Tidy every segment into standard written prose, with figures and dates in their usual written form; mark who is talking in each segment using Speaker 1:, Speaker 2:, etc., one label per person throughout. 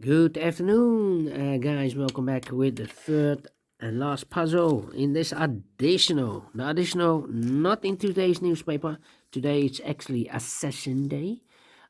Speaker 1: Good afternoon, guys. Welcome back with the third and last puzzle in this additional. The additional, not in today's newspaper. Today it's actually a session day.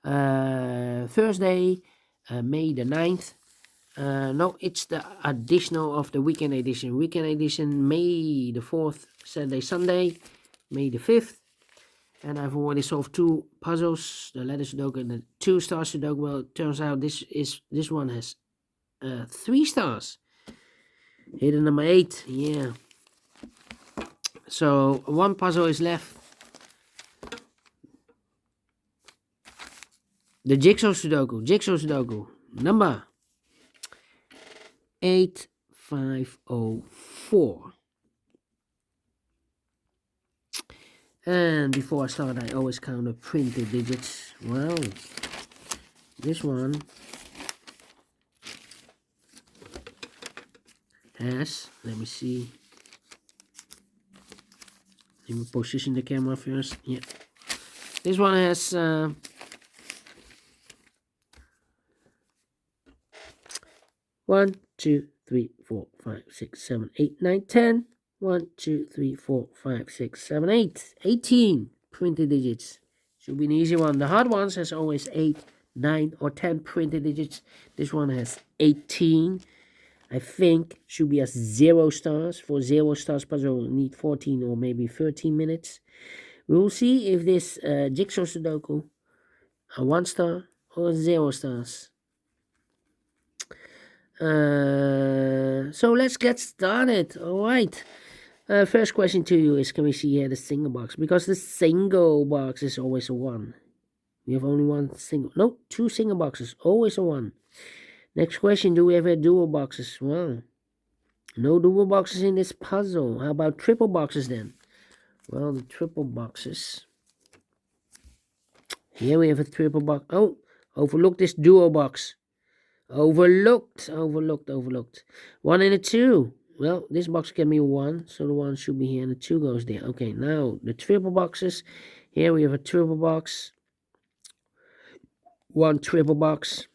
Speaker 1: Thursday, May the 9th. No, it's the additional of the weekend edition. Weekend edition, May the 4th, Saturday, Sunday, May the 5th. And I've already solved two puzzles, the letter Sudoku and the 2-star Sudoku. Well, it turns out this one has 3 stars. Hidden number 8, yeah. So one puzzle is left. The Jigsaw Sudoku, number 8504. And before I start, I always count the printed digits. Well, this one has, let me see. Let me position the camera first. Yeah. This one has 1, 2, 3, 4, 5, 6, 7, 8, 9, 10. 1, 2, 3, 4, 5, 6, 7, 8. 18 printed digits. Should be an easy one. The hard ones has always 8, 9, or 10 printed digits. This one has 18. I think should be as 0 stars. For 0 stars puzzle, need 14 or maybe 13 minutes. We will see if this Jigsaw Sudoku a 1 star or 0 stars. So let's get started. All right. First question to you is, can we see here the single box? Because the single box is always a 1. We have only one single, no, 2 single boxes, always a 1. Next question, do we have dual boxes? Well, no dual boxes in this puzzle. How about triple boxes then? Well, the triple boxes. Here we have a triple box. Oh, overlooked this dual box. Overlooked. 1 and a 2. Well, this box can be a 1, so the 1 should be here and the 2 goes there. Okay, now the triple boxes. Here we have a triple box. 1 triple box.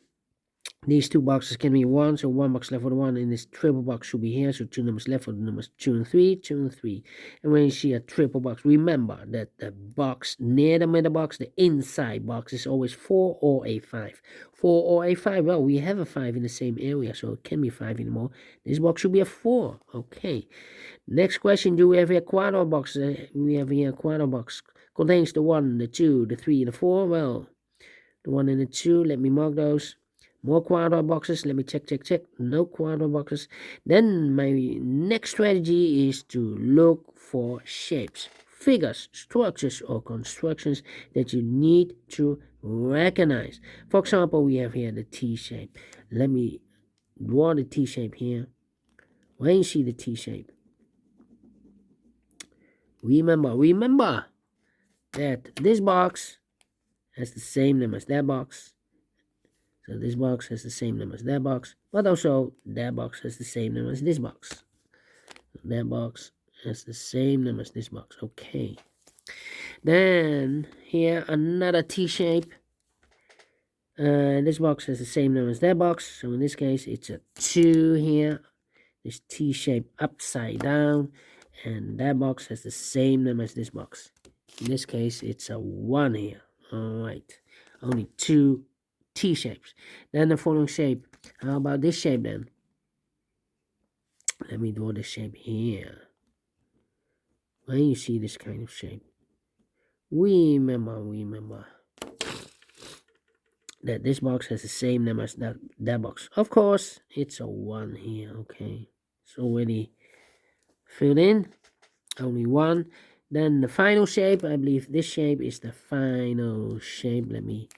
Speaker 1: These 2 boxes can be 1, so 1 box left for the 1, and this triple box should be here, so 2 numbers left for the numbers 2 and 3, 2 and 3. And when you see a triple box, remember that the box near the middle box, the inside box, is always 4 or a 5. 4 or a 5, well, we have a 5 in the same area, so it can be 5 anymore. This box should be a 4, okay. Next question, do we have here quadro box? We have here a quadro box. Contains the 1, the 2, the 3, and the 4. Well, the 1 and the 2, let me mark those. More quadro boxes. Let me check. No quadro boxes. Then my next strategy is to look for shapes, figures, structures, or constructions that you need to recognize. For example, we have here the T shape. Let me draw the T shape here. When you see the T shape, remember that this box has the same name as that box. So this box has the same number as that box, but also that box has the same number as this box. That box has the same number as this box. Okay. Then here another T shape. This box has the same number as that box. So in this case, it's a 2 here. This T shape upside down. And that box has the same number as this box. In this case, it's a 1 here. Alright. Only 2 T shapes. Then the following shape. How about this shape then? Let me draw the shape here. When you see this kind of shape, remember that this box has the same number as that box. Of course, it's a 1 here. Okay, it's already filled in. Only 1. Then the final shape, I believe this shape is the final shape. Let me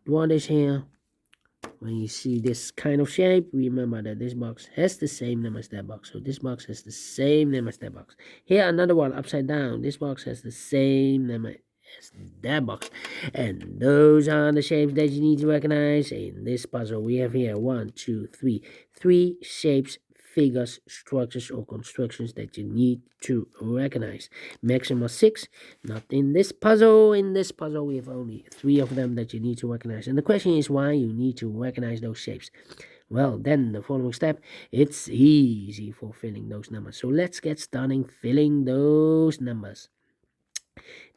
Speaker 1: draw this here. When you see this kind of shape, remember that this box has the same number as that box. So this box has the same number as that box. Here, another one upside down. This box has the same number as that box. And those are the shapes that you need to recognize in this puzzle. We have here 1, 2, 3. 3 shapes figures, structures, or constructions that you need to recognize. Maximum of 6. Not in this puzzle. In this puzzle, we have only 3 of them that you need to recognize. And the question is why you need to recognize those shapes. Well, then the following step, it's easy for filling those numbers. So let's get starting filling those numbers.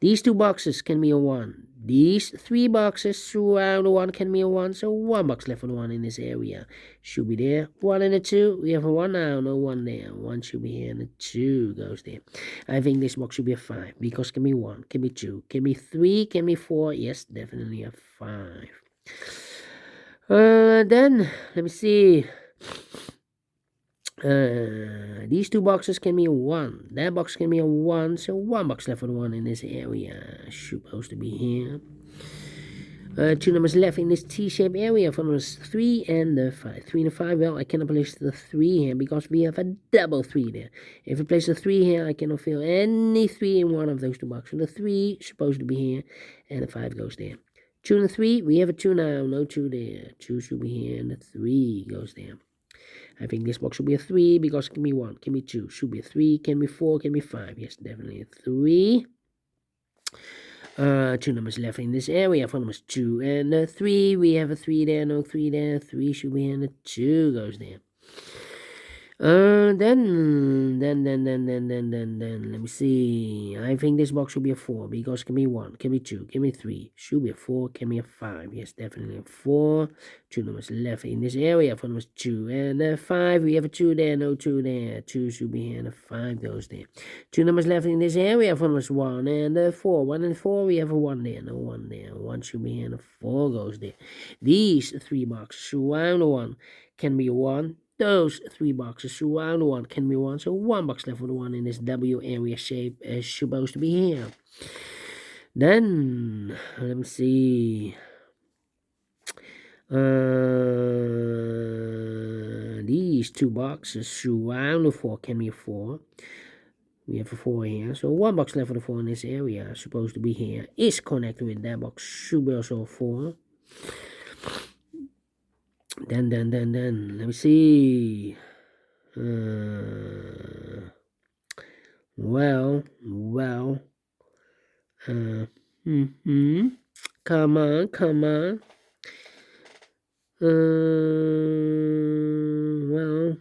Speaker 1: These 2 boxes can be a 1. These 3 boxes throughout the 1 can be a 1. So 1 box left for the 1 in this area. Should be there. 1 and a 2. We have a 1 now. No 1 there. 1 should be here and a 2 goes there. I think this box should be a 5 because it can be 1, can be 2, can be 3, can be 4. Yes, definitely a 5. Then, let me see. These 2 boxes can be a 1. That box can be a 1. So 1 box left for the 1 in this area. Supposed to be here. 2 numbers left in this T-shaped area for numbers 3 and the 5. 3 and the 5, well, I cannot place the 3 here because we have a double 3 there. If I place the 3 here, I cannot fill any 3 in one of those 2 boxes. So the 3 is supposed to be here, and the 5 goes there. 2 and the 3, we have a 2 now, no 2 there. 2 should be here, and the 3 goes there. I think this box should be a 3 because it can be 1, can be 2, should be a 3, can be 4, can be 5. Yes, definitely a 3. 2 numbers left in this area for numbers 2 and 3. We have a 3 there, no 3 there. 3 should be here, and the 2 goes there. Then, let me see. I think this box should be a 4 because it can be 1, can be 2, can be 3, should be a 4, can be a 5. Yes, definitely a 4. 2 numbers left in this area for numbers 2 and 5. We have a 2 there, no 2 there. 2 should be here, and a 5 goes there. 2 numbers left in this area for numbers 1 and 4. 1 and 4, we have a 1 there, no 1 there. 1 should be here, and a 4 goes there. These 3 boxes surround the 1 can be a 1. Those 3 boxes surround the 1 can be 1. So 1 box left for the 1 in this W area shape is supposed to be here. Then, let me see. These 2 boxes surround the 4 can be a 4. We have a 4 here. So 1 box left for the 4 in this area supposed to be here. Is connected with that box. Should be also a 4. Then, let me see. Well. Come on. Well,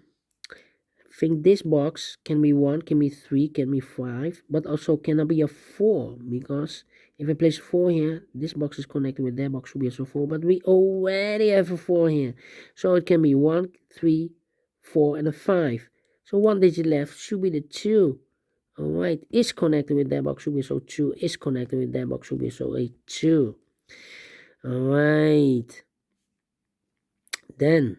Speaker 1: I think this box can be 1, can be 3, can be 5, but also cannot be a 4 because if I place a 4 here, this box is connected with that box, should be also 4, but we already have a 4 here. So it can be 1, 3, 4, and a 5. So 1 digit left should be the 2. Alright, is connected with that box, should be so 2. Is connected with that box, should be so a 2. Alright. Then.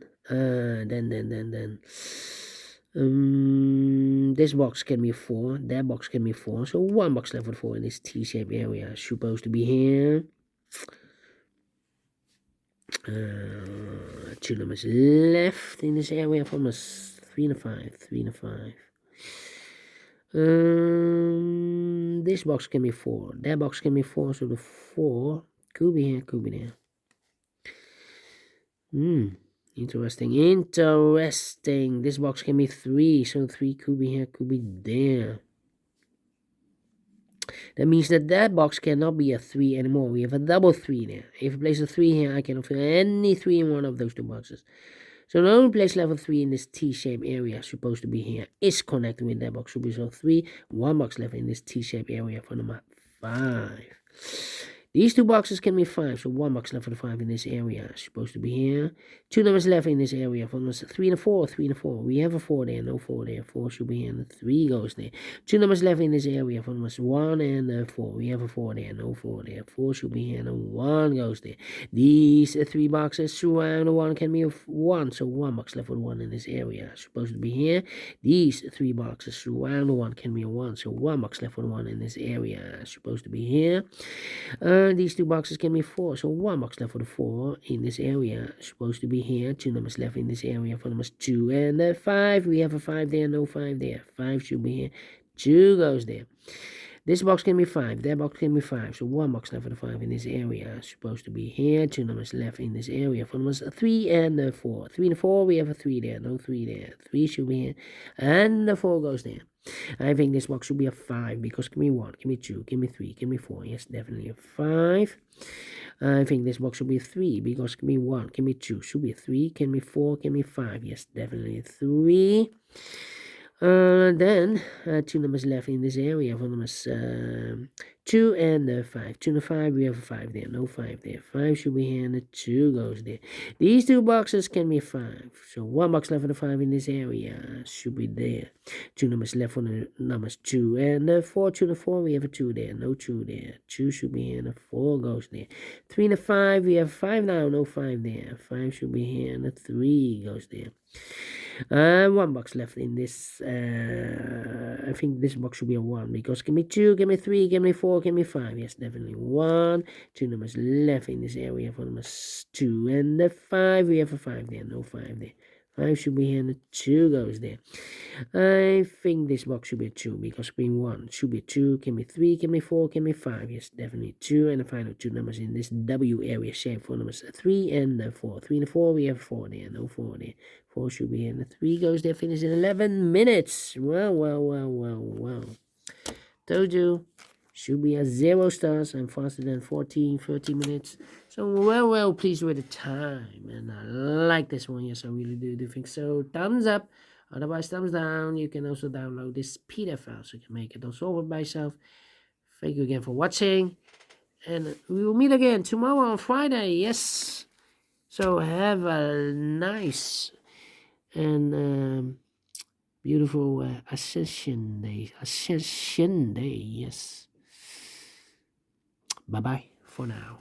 Speaker 1: This box can be 4, that box can be 4, so 1 box left for 4 in this T-shaped area supposed to be here. 2 numbers left in this area from us 3 and 5. This box can be 4, that box can be 4, so the 4 could be here, could be there. Interesting. This box can be 3, so 3 could be here, could be there. That means that box cannot be a 3 anymore. We have a double 3 there. If I place a 3 here, I cannot fit any 3 in one of those 2 boxes. So the only place level 3 in this T-shaped area supposed to be here is connected with that box. Should be so 3. 1 box left in this T-shaped area for number 5. These 2 boxes can be 5, so 1 box left for the 5 in this area. Supposed to be here. 2 numbers left in this area for numbers 3 and 4. We have a 4 there, no 4 there. 4 should be here, and the 3 goes there. 2 numbers left in this area for numbers 1 and 4. We have a 4 there, no 4 there. 4 should be here, and a 1 goes there. These 3 boxes surround the 1 can be 1, so 1 box left for the 1 in this area. Supposed to be here. These 3 boxes surround the 1 can be a 1, so 1 box left for the 1 in this area. Supposed to be here. These 2 boxes can be 4, so 1 box left for the 4 in this area. Supposed to be here. 2 numbers left in this area for numbers 2 and 5. We have a 5 there, no 5 there. 5 should be here. 2 goes there. This box can be 5, that box can be 5, so 1 box left for the 5 in this area. Supposed to be here, 2 numbers left in this area for numbers 3 and 4. 3 and 4, we have a 3 there, no 3 there. 3 should be here, and the 4 goes there. I think this box should be a 5, because give me 1, give me 2, give me 3, give me 4. Yes, definitely a 5. I think this box should be a 3, because give me 1, give me 2, should be a 3, give me 4, give me 5. Yes, definitely a 3. Then 2 numbers left in this area for numbers 2 and 5. 2 and 5, we have a 5 there, no 5 there. 5 should be here, and the 2 goes there. These 2 boxes can be 5. So 1 box left for the 5 in this area should be there. 2 numbers left for the numbers 2 and 4. 2 and 4, we have a 2 there, no 2 there. 2 should be here, and the 4 goes there. 3 and 5, we have 5 now, no 5 there. 5 should be here, and the 3 goes there. 1 box left in this. I think this box should be a 1, because give me 2, give me 3, give me 4, give me 5. Yes, definitely 1. 2 numbers left in this area for numbers 2 and the 5. We have a 5 there, no 5 there. 5 should be here, and the 2 goes there. I think this box should be a 2, because being 1 should be 2, give me 3, give me 4, give me 5. Yes, definitely 2, and the final 2 numbers in this W area shape for numbers 3 and 4. 3 and 4, we have 4 there, no 4 there. 4 should be here, and the 3 goes there, finish in 11 minutes. Well. Told you, should be at 0 stars. I'm faster than 30 minutes. So, well, pleased with the time. And I like this one. Yes, I really do think so. Thumbs up. Otherwise, thumbs down. You can also download this PDF file so you can make it and solve it by yourself. Thank you again for watching. And we will meet again tomorrow on Friday. Yes. So, have a nice and beautiful Ascension Day. Yes. Bye-bye for now.